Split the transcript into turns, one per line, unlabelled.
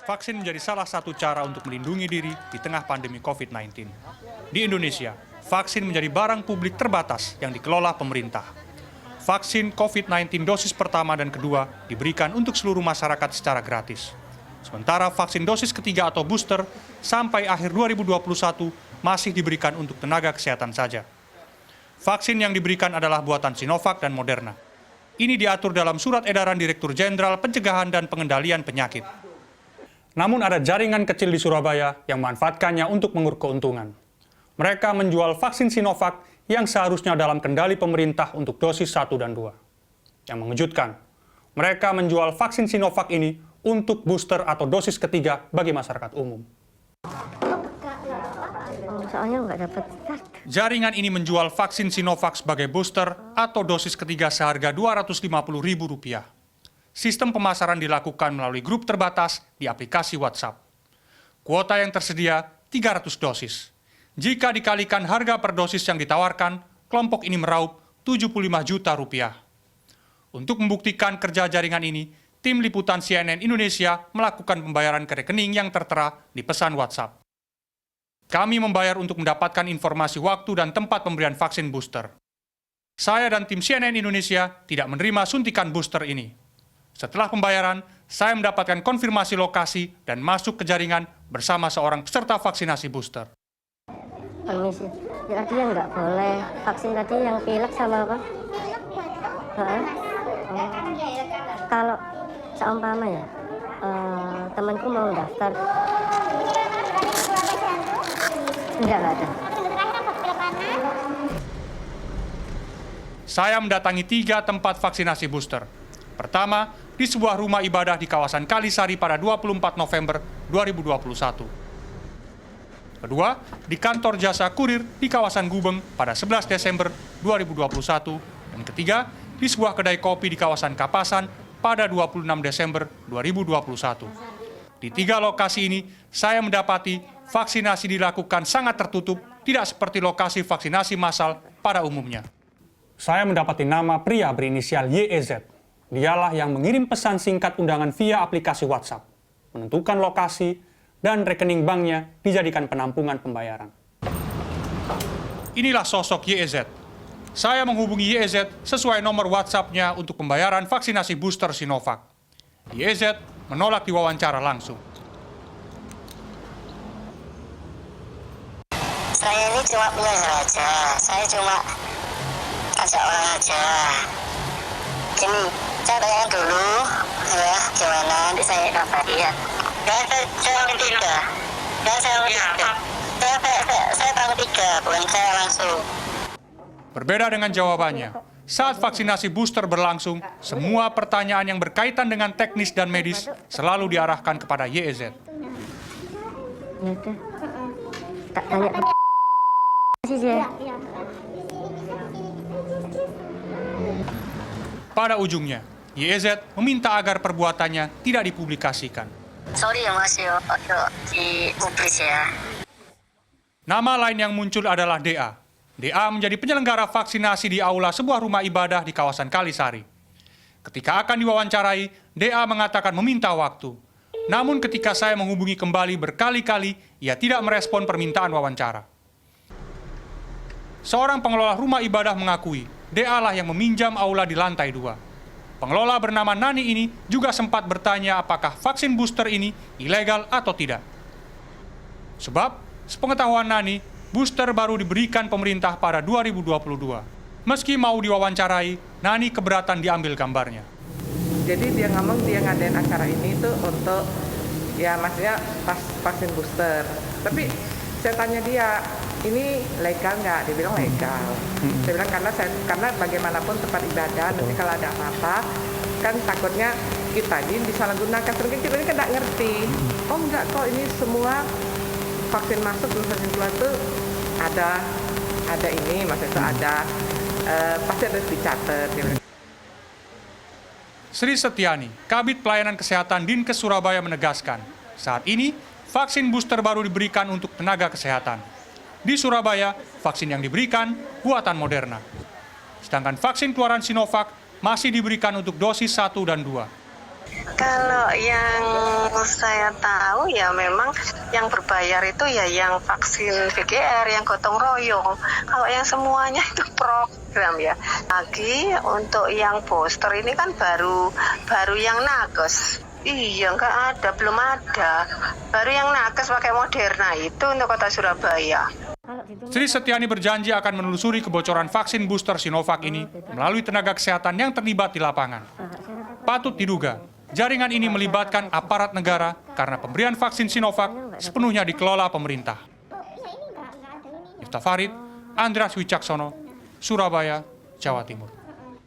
Vaksin menjadi salah satu cara untuk melindungi diri di tengah pandemi COVID-19. Di Indonesia, vaksin menjadi barang publik terbatas yang dikelola pemerintah. Vaksin COVID-19 dosis pertama dan kedua diberikan untuk seluruh masyarakat secara gratis. Sementara vaksin dosis ketiga atau booster sampai akhir 2021 masih diberikan untuk tenaga kesehatan saja. Vaksin yang diberikan adalah buatan Sinovac dan Moderna. Ini diatur dalam Surat Edaran Direktur Jenderal Pencegahan dan Pengendalian Penyakit. Namun ada jaringan kecil di Surabaya yang memanfaatkannya untuk menguruk keuntungan. Mereka menjual vaksin Sinovac yang seharusnya dalam kendali pemerintah untuk dosis 1 dan 2. Yang mengejutkan, mereka menjual vaksin Sinovac ini untuk booster atau dosis ketiga bagi masyarakat umum.
Soalnya nggak dapat.
Jaringan ini menjual vaksin Sinovac sebagai booster atau dosis ketiga seharga Rp250.000. Sistem pemasaran dilakukan melalui grup terbatas di aplikasi WhatsApp. Kuota yang tersedia 300 dosis. Jika dikalikan harga per dosis yang ditawarkan, kelompok ini meraup Rp75 juta. Untuk membuktikan kerja jaringan ini, tim liputan CNN Indonesia melakukan pembayaran ke rekening yang tertera di pesan WhatsApp. Kami membayar untuk mendapatkan informasi waktu dan tempat pemberian vaksin booster. Saya dan tim CNN Indonesia tidak menerima suntikan booster ini. Setelah pembayaran, saya mendapatkan konfirmasi lokasi dan masuk ke jaringan bersama seorang peserta vaksinasi booster.
Permisi, tadi yang nggak boleh vaksin tadi yang pilek sama apa? Kalau seumpama ya, temanku mau daftar. Enggak ada.
Saya mendatangi 3 tempat vaksinasi booster. Pertama, di sebuah rumah ibadah di kawasan Kalisari pada 24 November 2021. Kedua, di kantor jasa kurir di kawasan Gubeng pada 11 Desember 2021. Dan ketiga, di sebuah kedai kopi di kawasan Kapasan pada 26 Desember 2021. Di 3 lokasi ini, saya mendapati vaksinasi dilakukan sangat tertutup, tidak seperti lokasi vaksinasi massal pada umumnya. Saya mendapati nama pria berinisial YEZ. Dialah yang mengirim pesan singkat undangan via aplikasi WhatsApp, menentukan lokasi, dan rekening banknya dijadikan penampungan pembayaran. Inilah sosok YEZ. Saya menghubungi YEZ sesuai nomor WhatsApp-nya untuk pembayaran vaksinasi booster Sinovac. YEZ menolak diwawancara langsung.
Saya ini cuma penyelenggara aja, saya cuma ajak orang aja. Ini saya tanyakan dulu, ya gimana nanti saya kabari ya. Saya orang ketiga, saya tahu ketiga, bukan saya langsung.
Berbeda dengan jawabannya, saat vaksinasi booster berlangsung, semua pertanyaan yang berkaitan dengan teknis dan medis selalu diarahkan kepada YEZ.
Ya udah, tak tanya sih dia.
Pada ujungnya, YEZ meminta agar perbuatannya tidak dipublikasikan.
Sorry ya mas, yo dipublis ya.
Nama lain yang muncul adalah DA. DA menjadi penyelenggara vaksinasi di aula sebuah rumah ibadah di kawasan Kalisari. Ketika akan diwawancarai, DA mengatakan meminta waktu. Namun ketika saya menghubungi kembali berkali-kali, ia tidak merespon permintaan wawancara. Seorang pengelola rumah ibadah mengakui, DA lah yang meminjam aula di lantai 2. Pengelola bernama Nani ini juga sempat bertanya apakah vaksin booster ini ilegal atau tidak. Sebab, sepengetahuan Nani, booster baru diberikan pemerintah pada 2022. Meski mau diwawancarai, Nani keberatan diambil gambarnya.
Jadi dia ngomong dia ngadain acara ini tuh untuk, ya maksudnya pas vaksin booster. Tapi saya tanya dia, ini legal nggak? Dia bilang legal. Saya bilang karena bagaimanapun tempat ibadah, nanti kalau ada apa-apa, kan takutnya kita ini disalahgunakan. Mungkin kita ini kan nggak ngerti. Oh enggak kok, ini semua vaksin masuk dan vaksin keluar tuh ada ini, maksudnya itu ada pasti ada dicatat.
Sri Setiani, Kabid Pelayanan Kesehatan Dinkes Surabaya menegaskan, saat ini vaksin booster baru diberikan untuk tenaga kesehatan. Di Surabaya, vaksin yang diberikan buatan Moderna. Sedangkan vaksin keluaran Sinovac masih diberikan untuk dosis 1 dan 2.
Kalau yang saya tahu ya memang yang berbayar itu ya yang vaksin VGR, yang gotong royong. Kalau yang semuanya itu program ya. Lagi untuk yang booster ini kan baru yang nakes. Iya, nggak ada, belum ada. Baru yang nakes pakai Moderna itu untuk kota Surabaya.
Sri Setiani berjanji akan menelusuri kebocoran vaksin booster Sinovac ini melalui tenaga kesehatan yang terlibat di lapangan. Patut diduga, jaringan ini melibatkan aparat negara karena pemberian vaksin Sinovac sepenuhnya dikelola pemerintah. Miftah Farid, Andreas Wicaksono, Surabaya, Jawa Timur.